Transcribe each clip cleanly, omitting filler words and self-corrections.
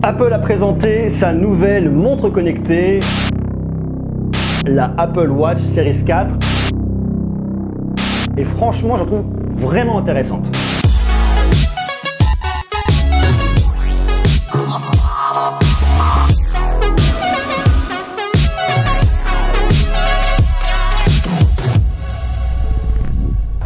Apple a présenté sa nouvelle montre connectée, la Apple Watch Series 4. Et franchement, je la trouve vraiment intéressante.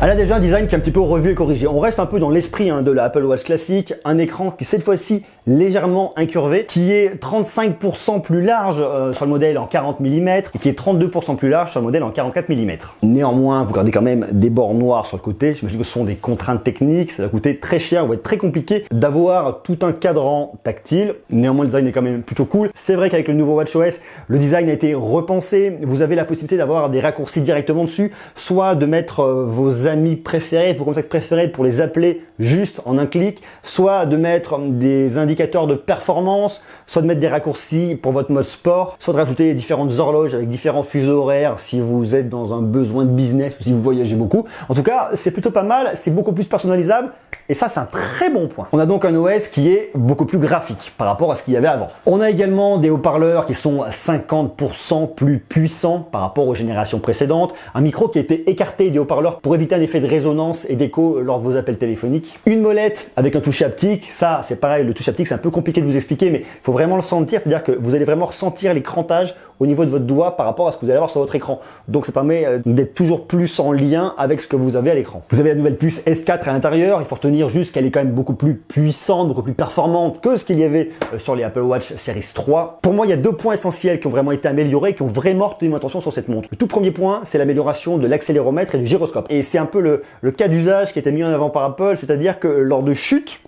Elle a déjà un design qui est un petit peu revu et corrigé. On reste un peu dans l'esprit de la Apple Watch classique, un écran qui cette fois-ci légèrement incurvé, qui est 35% plus large sur le modèle en 40 mm et qui est 32% plus large sur le modèle en 44 mm. Néanmoins, vous gardez quand même des bords noirs sur le côté. J'imagine que ce sont des contraintes techniques, ça va coûter très cher, ça va être très compliqué d'avoir tout un cadran tactile. Néanmoins, le design est quand même plutôt cool. C'est vrai qu'avec le nouveau WatchOS, le design a été repensé. Vous avez la possibilité d'avoir des raccourcis directement dessus, soit de mettre vos amis préférés, vos contacts préférés pour les appeler juste en un clic, soit de mettre des indicateurs de performance, soit de mettre des raccourcis pour votre mode sport, soit de rajouter différentes horloges avec différents fuseaux horaires si vous êtes dans un besoin de business ou si vous voyagez beaucoup. En tout cas, c'est plutôt pas mal, c'est beaucoup plus personnalisable. Et ça, c'est un très bon point. On a donc un OS qui est beaucoup plus graphique par rapport à ce qu'il y avait avant. On a également des haut-parleurs qui sont 50% plus puissants par rapport aux générations précédentes. Un micro qui a été écarté des haut-parleurs pour éviter un effet de résonance et d'écho lors de vos appels téléphoniques. Une molette avec un toucher haptique. Ça, c'est pareil, le toucher haptique, c'est un peu compliqué de vous expliquer, mais il faut vraiment le sentir. C'est-à-dire que vous allez vraiment ressentir les crantages au niveau de votre doigt par rapport à ce que vous allez avoir sur votre écran. Donc ça permet d'être toujours plus en lien avec ce que vous avez à l'écran. Vous avez la nouvelle puce S4 à l'intérieur. Il faut retenir juste qu'elle est quand même beaucoup plus puissante, beaucoup plus performante que ce qu'il y avait sur les Apple Watch Series 3. Pour moi, il y a deux points essentiels qui ont vraiment été améliorés, qui ont vraiment retenu mon attention sur cette montre. Le tout premier point, c'est l'amélioration de l'accéléromètre et du gyroscope. Et c'est un peu le cas d'usage qui a été mis en avant par Apple, c'est-à-dire que lors de chutes,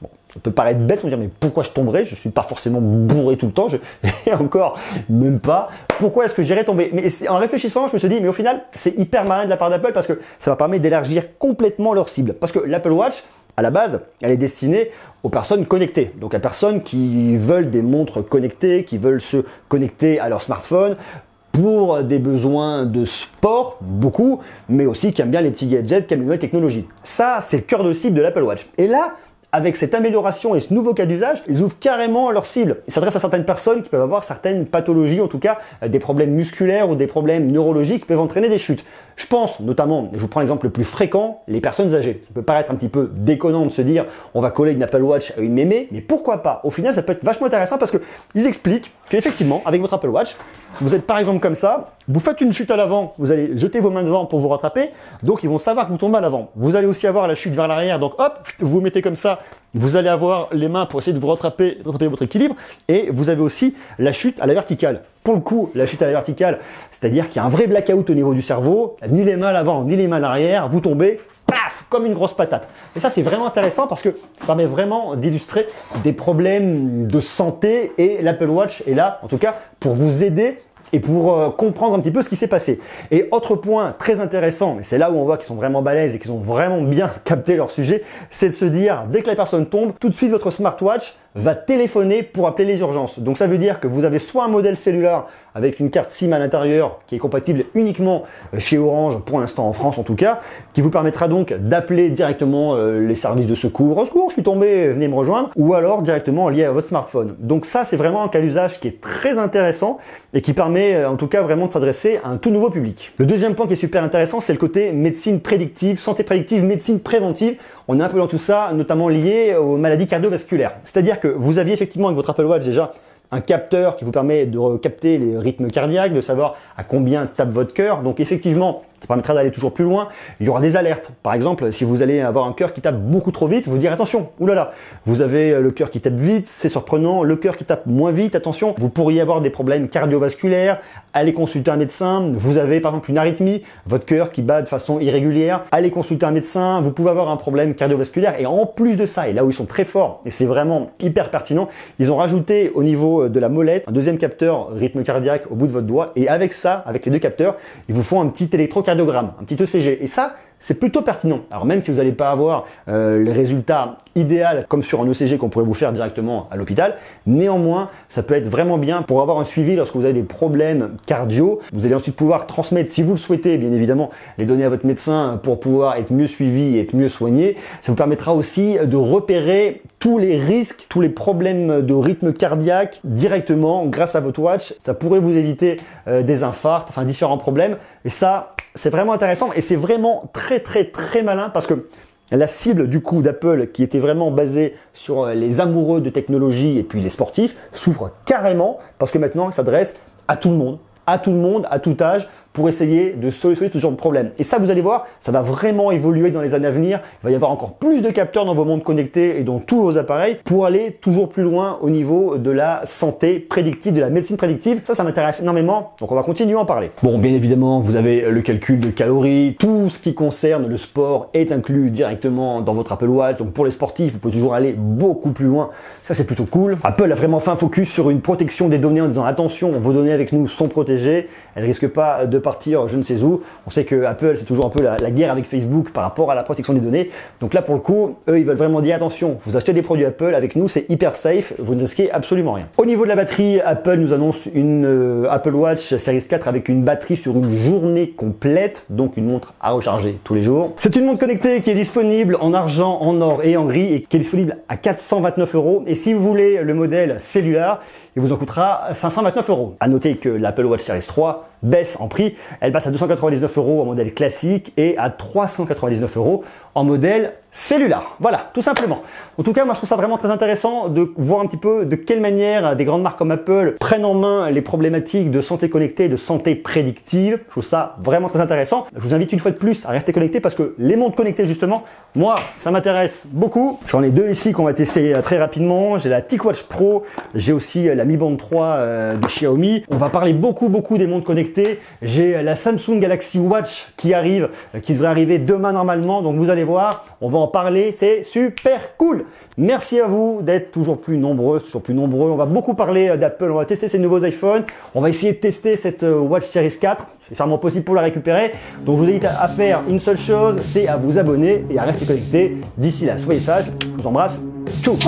bon, ça peut paraître bête, on va dire mais pourquoi je tomberais? Je suis pas forcément bourré tout le temps, et encore même pas. Pourquoi est-ce que j'irais tomber? Mais en réfléchissant, je me suis dit, mais au final, c'est hyper malin de la part d'Apple parce que ça va permettre d'élargir complètement leur cible. Parce que l'Apple Watch, à la base, elle est destinée aux personnes connectées. Donc à personnes qui veulent des montres connectées, qui veulent se connecter à leur smartphone pour des besoins de sport, beaucoup, mais aussi qui aiment bien les petits gadgets, qui aiment les nouvelles technologies. Ça, c'est le cœur de cible de l'Apple Watch. Et là, avec cette amélioration et ce nouveau cas d'usage, ils ouvrent carrément leur cible. Ils s'adressent à certaines personnes qui peuvent avoir certaines pathologies, en tout cas des problèmes musculaires ou des problèmes neurologiques qui peuvent entraîner des chutes. Je pense notamment, je vous prends l'exemple le plus fréquent, les personnes âgées. Ça peut paraître un petit peu déconnant de se dire on va coller une Apple Watch à une mémé, mais pourquoi pas? Au final, ça peut être vachement intéressant parce qu'ils expliquent qu'effectivement, avec votre Apple Watch, vous êtes par exemple comme ça, vous faites une chute à l'avant, vous allez jeter vos mains devant pour vous rattraper, donc ils vont savoir que vous tombez à l'avant. Vous allez aussi avoir la chute vers l'arrière, donc hop, vous vous mettez comme ça, vous allez avoir les mains pour essayer de vous rattraper votre équilibre, et vous avez aussi la chute à la verticale. Pour le coup, la chute à la verticale, c'est-à-dire qu'il y a un vrai blackout au niveau du cerveau, ni les mains à l'avant, ni les mains à l'arrière, vous tombez, paf, comme une grosse patate. Et ça, c'est vraiment intéressant parce que ça permet vraiment d'illustrer des problèmes de santé et l'Apple Watch est là, en tout cas, pour vous aider et pour comprendre un petit peu ce qui s'est passé. Et autre point très intéressant, et c'est là où on voit qu'ils sont vraiment balèzes et qu'ils ont vraiment bien capté leur sujet, c'est de se dire, dès que la personne tombe, tout de suite votre smartwatch va téléphoner pour appeler les urgences. Donc ça veut dire que vous avez soit un modèle cellulaire avec une carte SIM à l'intérieur qui est compatible uniquement chez Orange, pour l'instant en France en tout cas, qui vous permettra donc d'appeler directement les services de secours. Au secours, je suis tombé, venez me rejoindre, ou alors directement lié à votre smartphone. Donc ça, c'est vraiment un cas d'usage qui est très intéressant et qui permet en tout cas vraiment de s'adresser à un tout nouveau public. Le deuxième point qui est super intéressant, c'est le côté médecine prédictive, santé prédictive, médecine préventive. On est un peu dans tout ça, notamment lié aux maladies cardiovasculaires. C'est-à-dire que vous aviez effectivement avec votre Apple Watch déjà un capteur qui vous permet de capter les rythmes cardiaques, de savoir à combien tape votre cœur. Donc effectivement, ça permettra d'aller toujours plus loin. Il y aura des alertes. Par exemple, si vous allez avoir un cœur qui tape beaucoup trop vite, vous dire attention, oulala, vous avez le cœur qui tape vite, c'est surprenant, le cœur qui tape moins vite, attention, vous pourriez avoir des problèmes cardiovasculaires, allez consulter un médecin. Vous avez par exemple une arythmie, votre cœur qui bat de façon irrégulière, allez consulter un médecin, vous pouvez avoir un problème cardiovasculaire. Et en plus de ça, et là où ils sont très forts, et c'est vraiment hyper pertinent, ils ont rajouté au niveau de la molette un deuxième capteur rythme cardiaque au bout de votre doigt, et avec ça, avec les deux capteurs, ils vous font un petit électrocardiogramme, un petit ECG. Et ça, c'est plutôt pertinent. Alors même si vous n'allez pas avoir les résultats idéal comme sur un ECG qu'on pourrait vous faire directement à l'hôpital, néanmoins ça peut être vraiment bien pour avoir un suivi lorsque vous avez des problèmes cardio. Vous allez ensuite pouvoir transmettre, si vous le souhaitez bien évidemment, les données à votre médecin pour pouvoir être mieux suivi et être mieux soigné. Ça vous permettra aussi de repérer tous les risques, tous les problèmes de rythme cardiaque directement grâce à votre watch. Ça pourrait vous éviter des infarcts, enfin différents problèmes, et ça c'est vraiment intéressant et c'est vraiment très malin parce que la cible du coup d'Apple, qui était vraiment basée sur les amoureux de technologie et puis les sportifs, s'ouvre carrément parce que maintenant, il s'adresse à tout le monde, à tout âge, pour essayer de solutionner tout ce genre de problème. Et ça, vous allez voir, ça va vraiment évoluer dans les années à venir. Il va y avoir encore plus de capteurs dans vos montres connectés et dans tous vos appareils pour aller toujours plus loin au niveau de la santé prédictive, de la médecine prédictive. Ça m'intéresse énormément, donc on va continuer à en parler. Bon, bien évidemment, vous avez le calcul de calories, tout ce qui concerne le sport est inclus directement dans votre Apple Watch. Donc pour les sportifs, vous pouvez toujours aller beaucoup plus loin. Ça, c'est plutôt cool. Apple a vraiment fait un focus sur une protection des données en disant attention, vos données avec nous sont protégées. Elles risquent pas de partir je ne sais où. On sait que Apple, c'est toujours un peu la guerre avec Facebook par rapport à la protection des données. Donc là, pour le coup, eux, ils veulent vraiment dire attention, vous achetez des produits Apple, avec nous, c'est hyper safe, vous ne risquez absolument rien. Au niveau de la batterie, Apple nous annonce une Apple Watch Series 4 avec une batterie sur une journée complète, donc une montre à recharger tous les jours. C'est une montre connectée qui est disponible en argent, en or et en gris et qui est disponible à 429 €. Et si vous voulez le modèle cellulaire, il vous en coûtera 529 €. À noter que l'Apple Watch Series 3 baisse en prix. Elle passe à 299 € en modèle classique et à 399 € en modèle cellulaire. Voilà, tout simplement. En tout cas, moi je trouve ça vraiment très intéressant de voir un petit peu de quelle manière des grandes marques comme Apple prennent en main les problématiques de santé connectée et de santé prédictive. Je trouve ça vraiment très intéressant. Je vous invite une fois de plus à rester connecté parce que les montres connectées justement, moi ça m'intéresse beaucoup. J'en ai deux ici qu'on va tester très rapidement. J'ai la TicWatch Pro, j'ai aussi la Mi Band 3 de Xiaomi. On va parler beaucoup des montres connectées. J'ai la Samsung Galaxy Watch qui arrive, qui devrait arriver demain normalement. Donc vous allez voir, on va en parler, c'est super cool. Merci à vous d'être toujours plus nombreux, On va beaucoup parler d'Apple, on va tester ces nouveaux iPhones. On va essayer de tester cette Watch Series 4. Je vais faire mon possible pour la récupérer. Donc je vous invite à faire une seule chose, c'est à vous abonner et à rester connecté. D'ici là, soyez sages. Je vous embrasse. Tchou.